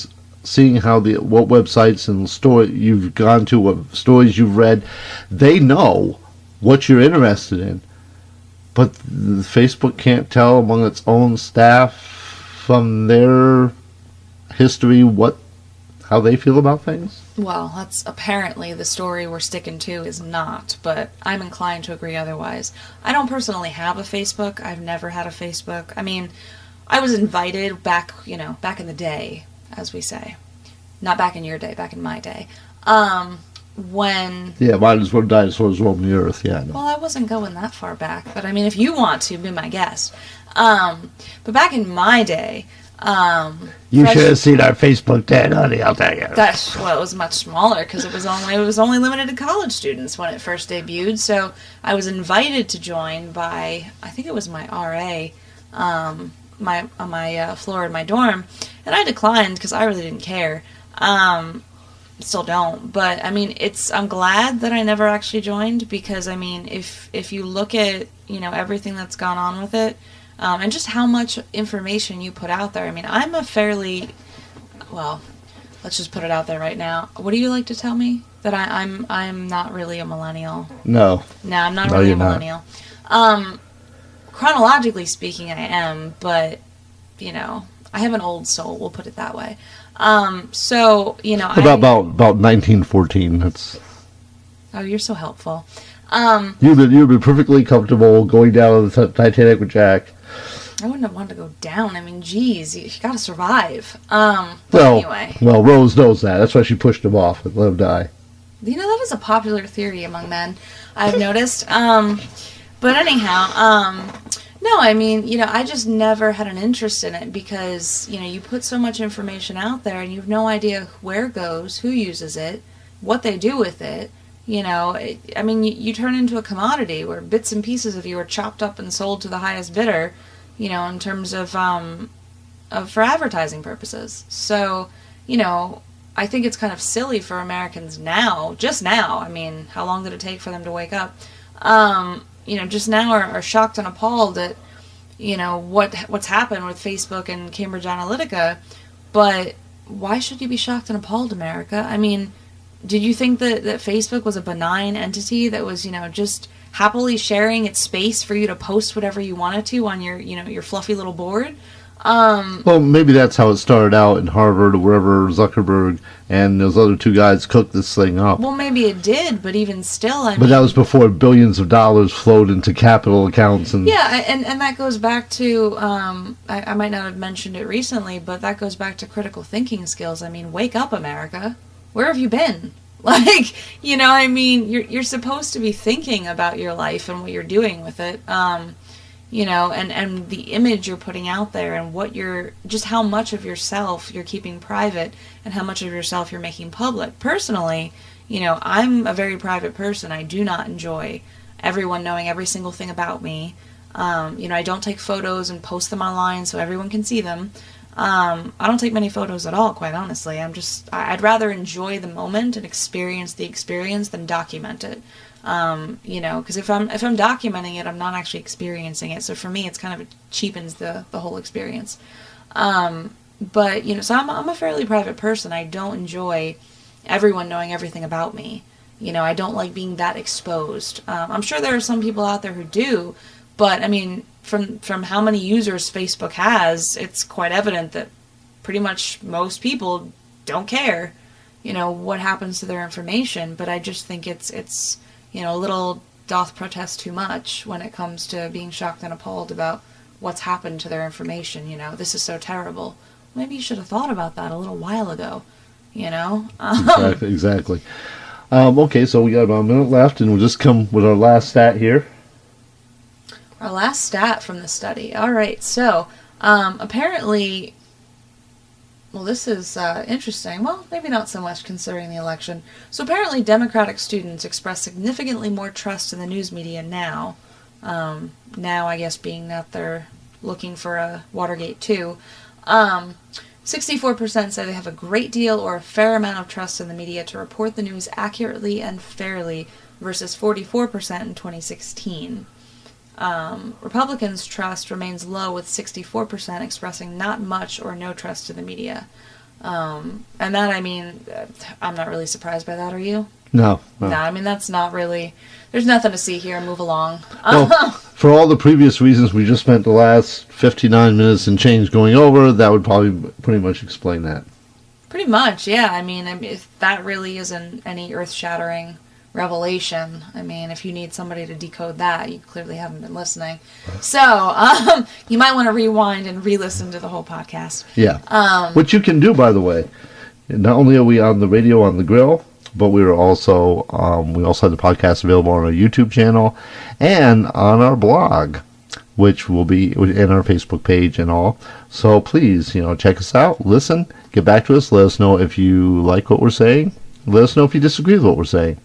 how what websites and store you've gone to, what stories you've read, they know what you're interested in. But Facebook can't tell among its own staff from their history how they feel about things? Well, that's apparently the story we're sticking to is not, but I'm inclined to agree otherwise. I don't personally have a Facebook. I've never had a Facebook. I mean, I was invited back in the day, as we say. Not back in your day, back in my day. When... Yeah, mine is when dinosaurs roamed the earth, yeah. I know. Well, I wasn't going that far back, but I mean, if you want to, be my guest. But back in my day... you should have seen our Facebook then, honey, I'll tell you. It was much smaller because it was only limited to college students when it first debuted. So I was invited to join by, I think it was my RA, my floor in my dorm, and I declined because I really didn't care. Still don't, but I mean, I'm glad that I never actually joined because I mean, if you look at everything that's gone on with it. And just how much information you put out there. I mean, I'm a fairly, well, let's just put it out there right now. What do you like to tell me? That I'm not really a millennial. No. No, I'm not really a millennial. Chronologically speaking, I am, but, I have an old soul, we'll put it that way. So, About 1914, that's... Oh, you're so helpful. You've been perfectly comfortable going down the Titanic with Jack. I wouldn't have wanted to go down. I mean, geez, you gotta survive. Anyway. Well, Rose knows that. That's why she pushed him off and let him die. That is a popular theory among men, I've noticed. But anyhow, no, I mean, I just never had an interest in it because, you put so much information out there and you have no idea where it goes, who uses it, what they do with it. I mean, you turn into a commodity where bits and pieces of you are chopped up and sold to the highest bidder, in terms of for advertising purposes. So, I think it's kind of silly for Americans now, just now. I mean, how long did it take for them to wake up? Just now are shocked and appalled at, what's happened with Facebook and Cambridge Analytica. But why should you be shocked and appalled, America? I mean, did you think that Facebook was a benign entity that was, just happily sharing its space for you to post whatever you wanted to on your, your fluffy little board? Well, maybe that's how it started out in Harvard or wherever Zuckerberg and those other two guys cooked this thing up. Well, maybe it did, but even still, But that was before billions of dollars flowed into capital accounts. Yeah, and that goes back to, I might not have mentioned it recently, but that goes back to critical thinking skills. I mean, wake up, America. Where have you been? Like, I mean, you're supposed to be thinking about your life and what you're doing with it. And the image you're putting out there and just how much of yourself you're keeping private and how much of yourself you're making public. Personally, I'm a very private person. I do not enjoy everyone knowing every single thing about me. I don't take photos and post them online so everyone can see them. I don't take many photos at all, quite honestly. I'd rather enjoy the moment and experience the experience than document it. Because if I'm documenting it, I'm not actually experiencing it. So for me, it's kind of cheapens the whole experience. But so I'm a fairly private person. I don't enjoy everyone knowing everything about me. I don't like being that exposed. I'm sure there are some people out there who do, but I mean, from how many users Facebook has, it's quite evident that pretty much most people don't care, what happens to their information. But I just think it's a little doth protest too much when it comes to being shocked and appalled about what's happened to their information. This is so terrible. Maybe you should have thought about that a little while ago, Exactly. Okay, so we got about a minute left, and we'll just come with our last stat here. Our last stat from the study. All right, so apparently, well, this is interesting. Well, maybe not so much considering the election. So apparently Democratic students express significantly more trust in the news media now. Now, I guess, being that they're looking for a Watergate 2. 64% say they have a great deal or a fair amount of trust in the media to report the news accurately and fairly versus 44% in 2016. Republicans' trust remains low with 64% expressing not much or no trust to the media. And that, I mean, I'm not really surprised by that, are you? No. No, I mean, that's not really... There's nothing to see here. Move along. Well, for all the previous reasons we just spent the last 59 minutes and change going over, that would probably pretty much explain that. Pretty much, yeah. I mean, if that really isn't any earth-shattering revelation, I mean, if you need somebody to decode that, you clearly haven't been listening. So, you might want to rewind and re-listen to the whole podcast. Yeah. Which you can do, by the way. Not only are we on the radio on the grill, but we also have the podcast available on our YouTube channel and on our blog, which will be in our Facebook page and all. So please, check us out, listen, get back to us, let us know if you like what we're saying, let us know if you disagree with what we're saying.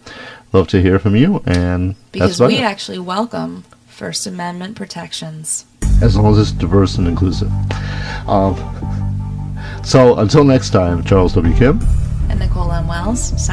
Love to hear from you, and because we actually welcome First Amendment protections, as long as it's diverse and inclusive. So until next time, Charles W. Kim and Nicole M. Wells.